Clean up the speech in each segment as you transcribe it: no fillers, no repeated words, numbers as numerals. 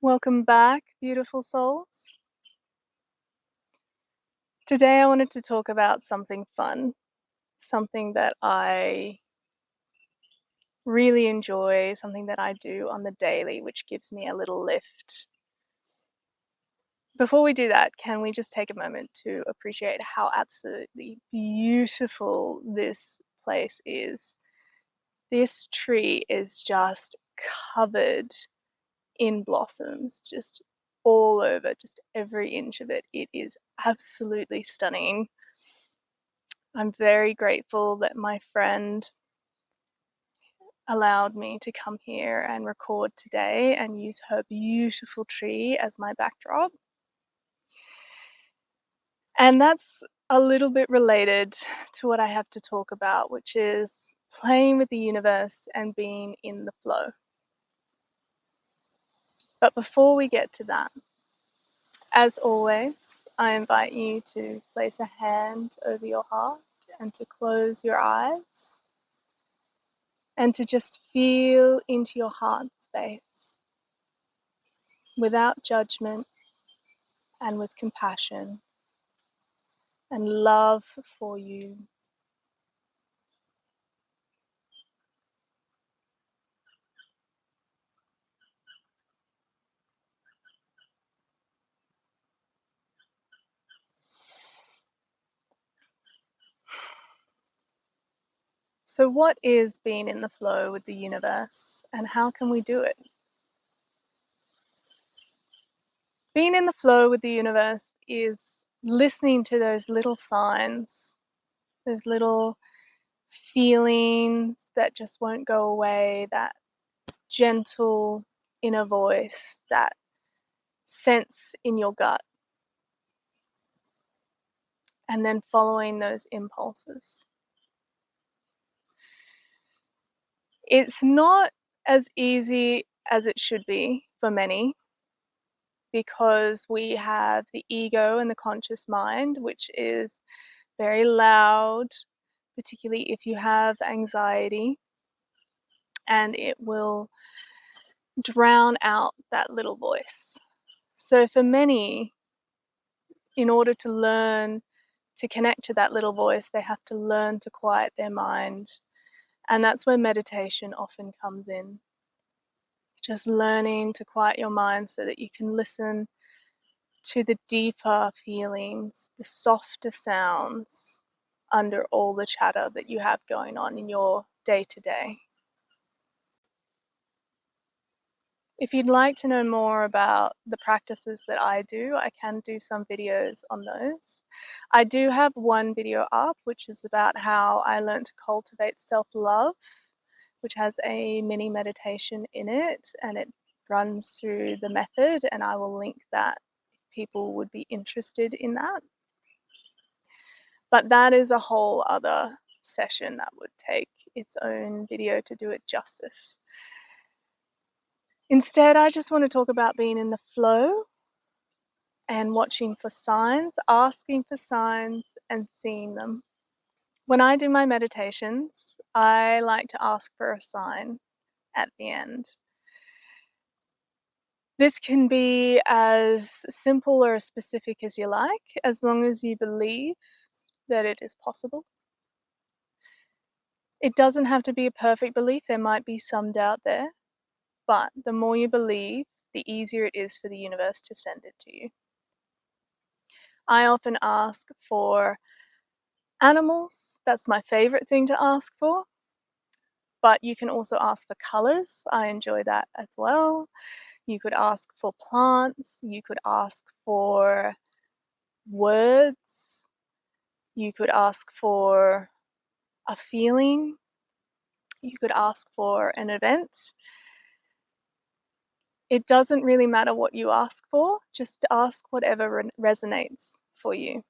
Welcome back, beautiful souls. Today I wanted to talk about something fun, something that I really enjoy, something that I do on the daily, which gives me a little lift. Before we do that, can we just take a moment to appreciate how absolutely beautiful this place is? This tree is just covered in blossoms, just all over, just every inch of it. It is absolutely stunning. I'm very grateful that my friend allowed me to come here and record today and use her beautiful tree as my backdrop. And that's a little bit related to what I have to talk about, which is playing with the universe and being in the flow. But before we get to that, as always, I invite you to place a hand over your heart and to close your eyes and to just feel into your heart space without judgment and with compassion and love for you. So, what is being in the flow with the universe and how can we do it? Being in the flow with the universe is listening to those little signs, those little feelings that just won't go away, that gentle inner voice, that sense in your gut, and then following those impulses. It's not as easy as it should be for many because we have the ego and the conscious mind, which is very loud, particularly if you have anxiety, and it will drown out that little voice. So, for many, in order to learn to connect to that little voice, they have to learn to quiet their mind. And that's where meditation often comes in. Just learning to quiet your mind so that you can listen to the deeper feelings, the softer sounds under all the chatter that you have going on in your day to day. If you'd like to know more about the practices that I do, I can do some videos on those. I do have one video up, which is about how I learned to cultivate self-love, which has a mini meditation in it, and it runs through the method, and I will link that if people would be interested in that. But that is a whole other session that would take its own video to do it justice. Instead, I just want to talk about being in the flow and watching for signs, asking for signs, and seeing them. When I do my meditations, I like to ask for a sign at the end. This can be as simple or as specific as you like, as long as you believe that it is possible. It doesn't have to be a perfect belief, there might be some doubt there, but the more you believe, the easier it is for the universe to send it to you. I often ask for animals, that's my favorite thing to ask for, but you can also ask for colors. I enjoy that as well. You could ask for plants, you could ask for words, you could ask for a feeling, you could ask for an event. It doesn't really matter what you ask for, just ask whatever resonates for you.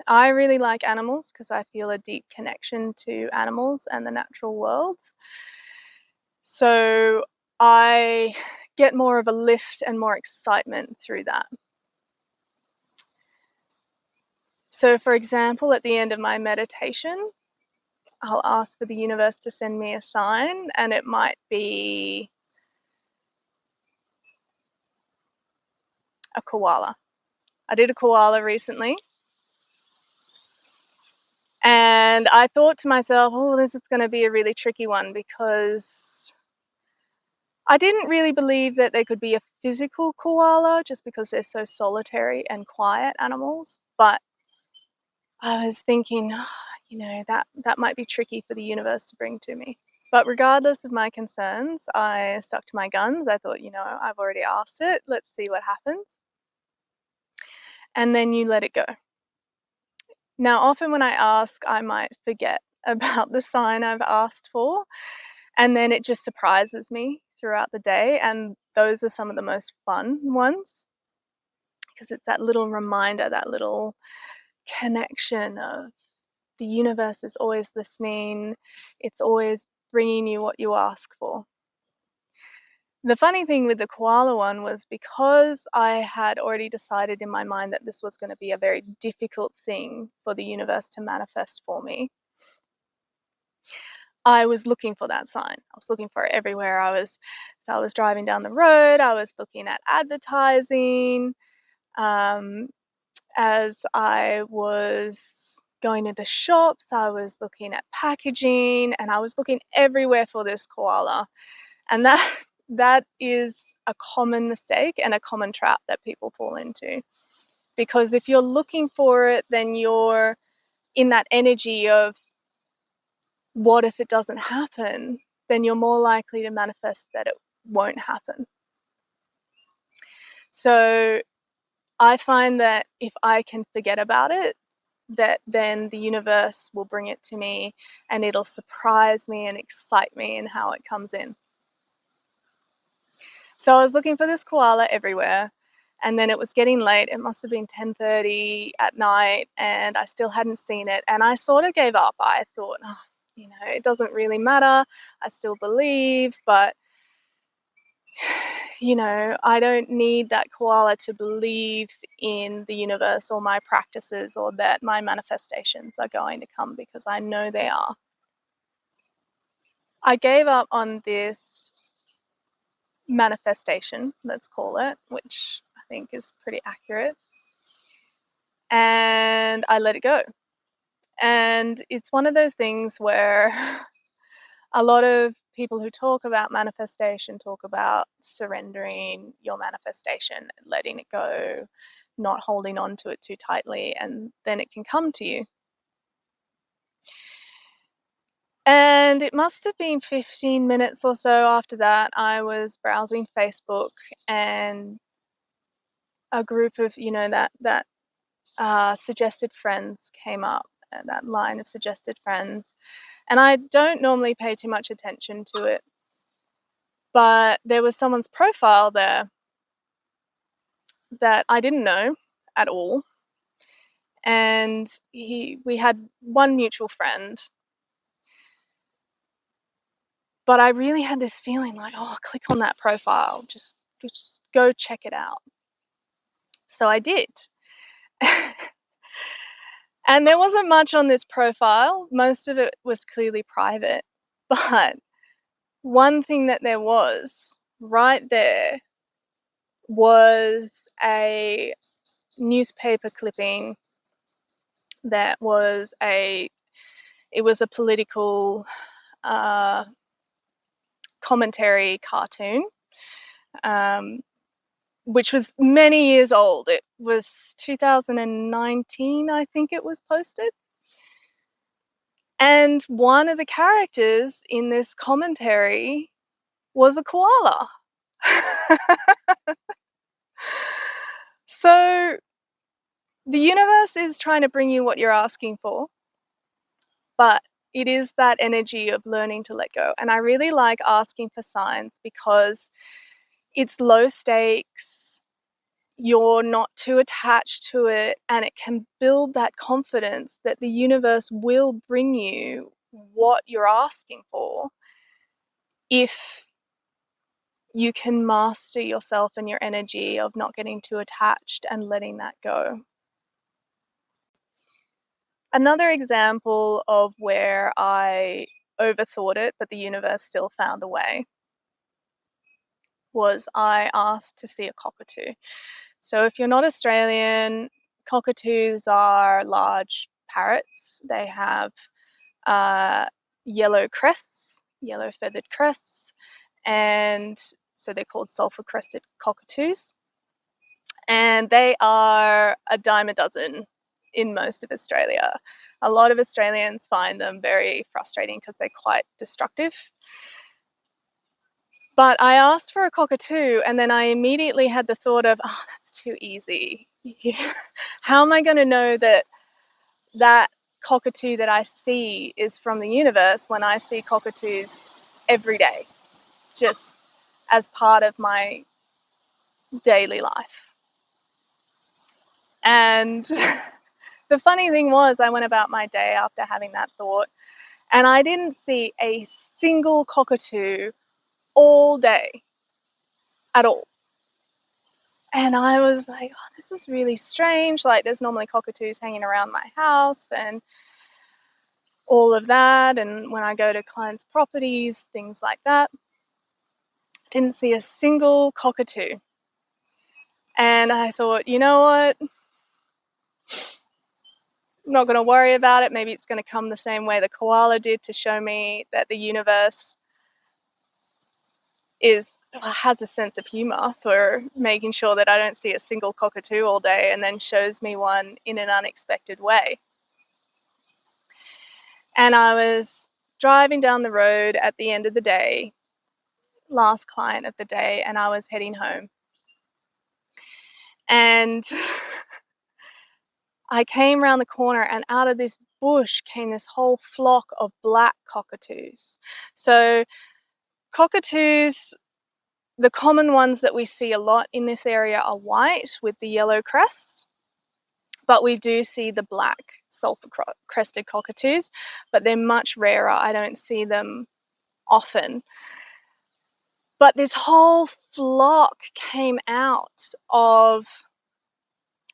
I really like animals because I feel a deep connection to animals and the natural world. So I get more of a lift and more excitement through that. So, for example, at the end of my meditation, I'll ask for the universe to send me a sign, and it might be a koala. I did a koala recently, and I thought to myself, oh, this is going to be a really tricky one, because I didn't really believe that there could be a physical koala just because they're so solitary and quiet animals. But I was thinking, that might be tricky for the universe to bring to me. But regardless of my concerns, I stuck to my guns. I thought, I've already asked it. Let's see what happens. And then you let it go. Now, often when I ask, I might forget about the sign I've asked for, and then it just surprises me throughout the day. And those are some of the most fun ones, because it's that little reminder, that little connection of the universe is always listening. It's always bringing you what you ask for. The funny thing with the koala one was, because I had already decided in my mind that this was going to be a very difficult thing for the universe to manifest for me, I was looking for that sign. I was looking for it everywhere. I was driving down the road, I was looking at advertising, as I was going into shops, I was looking at packaging, and I was looking everywhere for this koala. And that is a common mistake and a common trap that people fall into. Because if you're looking for it, then you're in that energy of, what if it doesn't happen? Then you're more likely to manifest that it won't happen. So I find that if I can forget about it, that then the universe will bring it to me, and it'll surprise me and excite me in how it comes in. So I was looking for this koala everywhere, and then it was getting late. It must have been 10:30 at night, and I still hadn't seen it. And I sort of gave up. I thought, it doesn't really matter. I still believe, but I don't need that koala to believe in the universe or my practices, or that my manifestations are going to come, because I know they are. I gave up on this manifestation, let's call it, which I think is pretty accurate, and I let it go. And it's one of those things where a lot of people who talk about manifestation talk about surrendering your manifestation, letting it go, not holding on to it too tightly, and then it can come to you. And it must have been 15 minutes or so after that, I was browsing Facebook, and a group of, that suggested friends came up, that line of suggested friends. And I don't normally pay too much attention to it, but there was someone's profile there that I didn't know at all. And we had one mutual friend, but I really had this feeling like, oh, click on that profile, just go check it out. So I did. And there wasn't much on this profile. Most of it was clearly private. But one thing that there was right there was a newspaper clipping that was it was a political commentary cartoon, um, which was many years old. It was 2019, I think it was posted. And one of the characters in this commentary was a koala. So the universe is trying to bring you what you're asking for, but it is that energy of learning to let go. And I really like asking for signs, because it's low stakes, you're not too attached to it, and it can build that confidence that the universe will bring you what you're asking for, if you can master yourself and your energy of not getting too attached and letting that go. Another example of where I overthought it, but the universe still found a way, was I asked to see a cockatoo. So if you're not Australian, cockatoos are large parrots. They have uh, yellow crests, yellow feathered crests, and so they're called sulfur crested cockatoos. And they are a dime a dozen in most of Australia. A lot of Australians find them very frustrating because they're quite destructive. But I asked for a cockatoo, and then I immediately had the thought of, oh, that's too easy. How am I going to know that that cockatoo that I see is from the universe when I see cockatoos every day, just as part of my daily life? And the funny thing was, I went about my day after having that thought, and I didn't see a single cockatoo all day at all. And I was like, oh, this is really strange. Like, there's normally cockatoos hanging around my house and all of that. And when I go to clients' properties, things like that, didn't see a single cockatoo. And I thought, you know what? I'm not going to worry about it. Maybe it's going to come the same way the koala did to show me that the universe has a sense of humor for making sure that I don't see a single cockatoo all day and then shows me one in an unexpected way. And I was driving down the road at the end of the day, last client of the day, and I was heading home. And I came around the corner, and out of this bush came this whole flock of black cockatoos. So cockatoos, the common ones that we see a lot in this area are white with the yellow crests, but we do see the black sulfur crested cockatoos, but they're much rarer. I don't see them often. But this whole flock came out of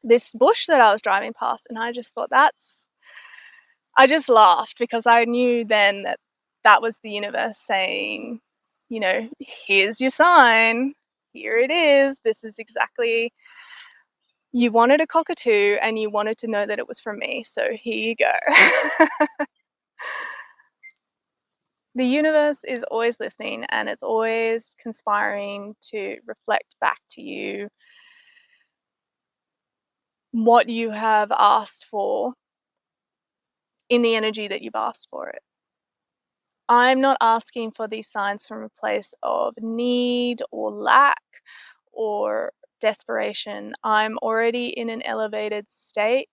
this bush that I was driving past, and I just thought I just laughed because I knew then that that was the universe saying, here's your sign, here it is, this is exactly, you wanted a cockatoo and you wanted to know that it was from me, so here you go. The universe is always listening and it's always conspiring to reflect back to you what you have asked for in the energy that you've asked for it. I'm not asking for these signs from a place of need or lack or desperation. I'm already in an elevated state.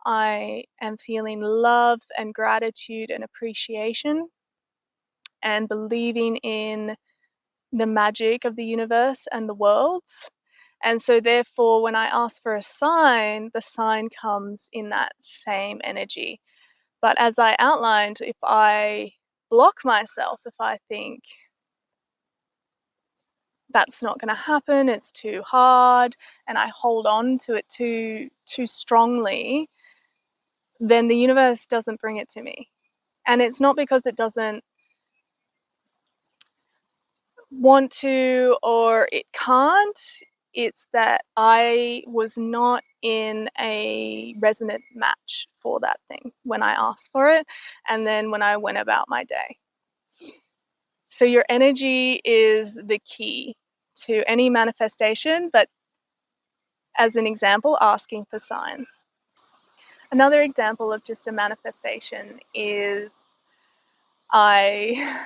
I am feeling love and gratitude and appreciation and believing in the magic of the universe and the worlds. And so, therefore, when I ask for a sign, the sign comes in that same energy. But as I outlined, if I block myself, if I think that's not going to happen, it's too hard, and I hold on to it too strongly, then the universe doesn't bring it to me. And it's not because it doesn't want to or it can't. It's that I was not in a resonant match for that thing when I asked for it, and then when I went about my day. So your energy is the key to any manifestation, but as an example, asking for signs. Another example of just a manifestation is I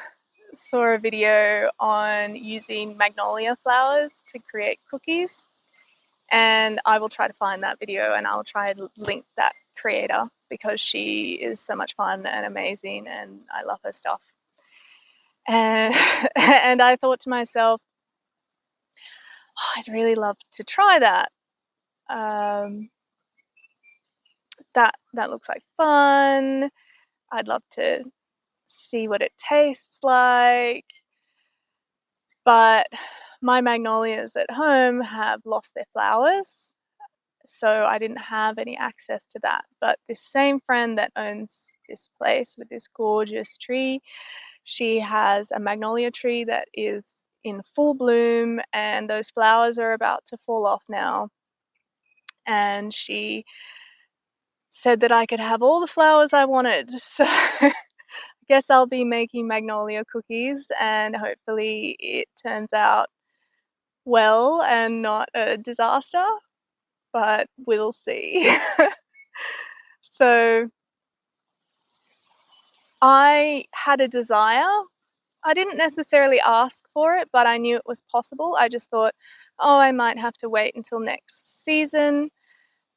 saw a video on using magnolia flowers to create cookies, and I will try to find that video and I'll try to link that creator because she is so much fun and amazing and I love her stuff. And, and I thought to myself, oh, I'd really love to try that. Um, that looks like fun. I'd love to see what it tastes like. But my magnolias at home have lost their flowers, so I didn't have any access to that. But this same friend that owns this place with this gorgeous tree, she has a magnolia tree that is in full bloom, and those flowers are about to fall off now. and she said that I could have all the flowers I wanted. So I guess I'll be making magnolia cookies, and hopefully it turns out well and not a disaster, but we'll see. So I had a desire. I didn't necessarily ask for it, but I knew it was possible. I just thought, oh, I might have to wait until next season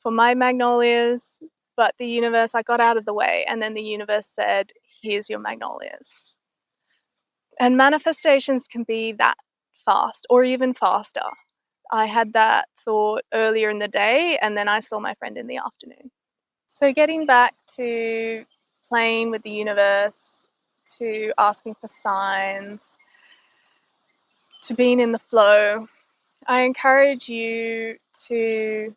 for my magnolias. But the universe, I got out of the way, and then the universe said, here's your magnolias. And manifestations can be that fast or even faster. I had that thought earlier in the day, and then I saw my friend in the afternoon. So, getting back to playing with the universe, to asking for signs, to being in the flow, I encourage you to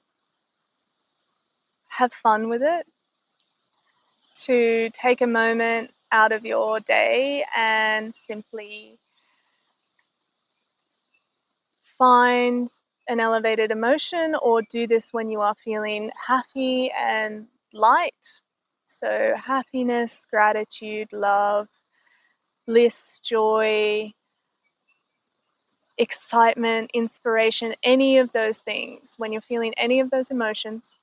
have fun with it, to take a moment out of your day and simply find an elevated emotion, or do this when you are feeling happy and light. So, happiness, gratitude, love, bliss, joy, excitement, inspiration, any of those things. When you're feeling any of those emotions,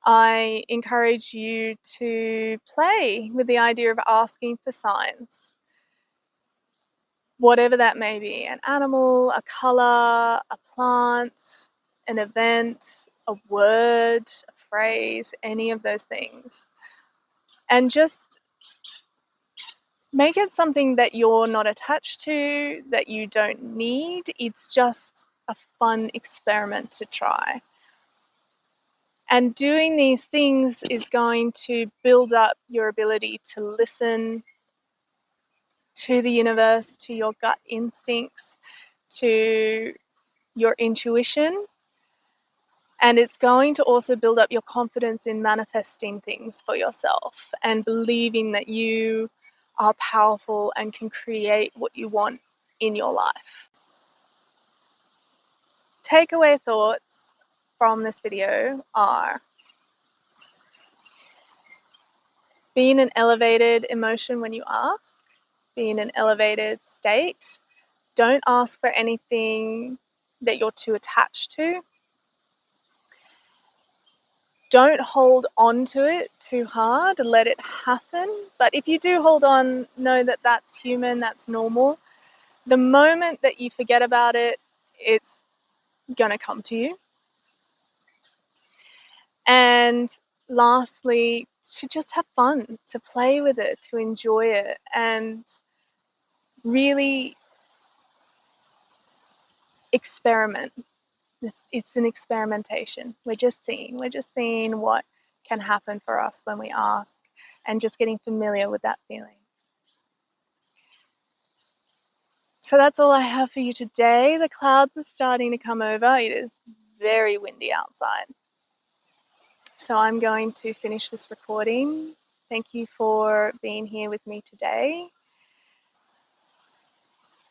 I encourage you to play with the idea of asking for signs, whatever that may be: an animal, a color, a plant, an event, a word, a phrase, any of those things. And just make it something that you're not attached to, that you don't need. It's just a fun experiment to try. And doing these things is going to build up your ability to listen to the universe, to your gut instincts, to your intuition. And it's going to also build up your confidence in manifesting things for yourself and believing that you are powerful and can create what you want in your life. Takeaway thoughts from this video are: be in an elevated emotion when you ask, be in an elevated state. Don't ask for anything that you're too attached to. Don't hold on to it too hard. Let it happen. But if you do hold on, know that that's human, that's normal. The moment that you forget about it, it's going to come to you. And lastly, to just have fun, to play with it, to enjoy it, and really experiment. It's an experimentation. We're just seeing what can happen for us when we ask, and just getting familiar with that feeling. So that's all I have for you today. The clouds are starting to come over. It is very windy outside. So I'm going to finish this recording. Thank you for being here with me today.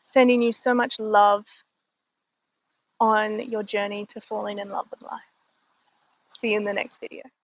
Sending you so much love on your journey to falling in love with life. See you in the next video.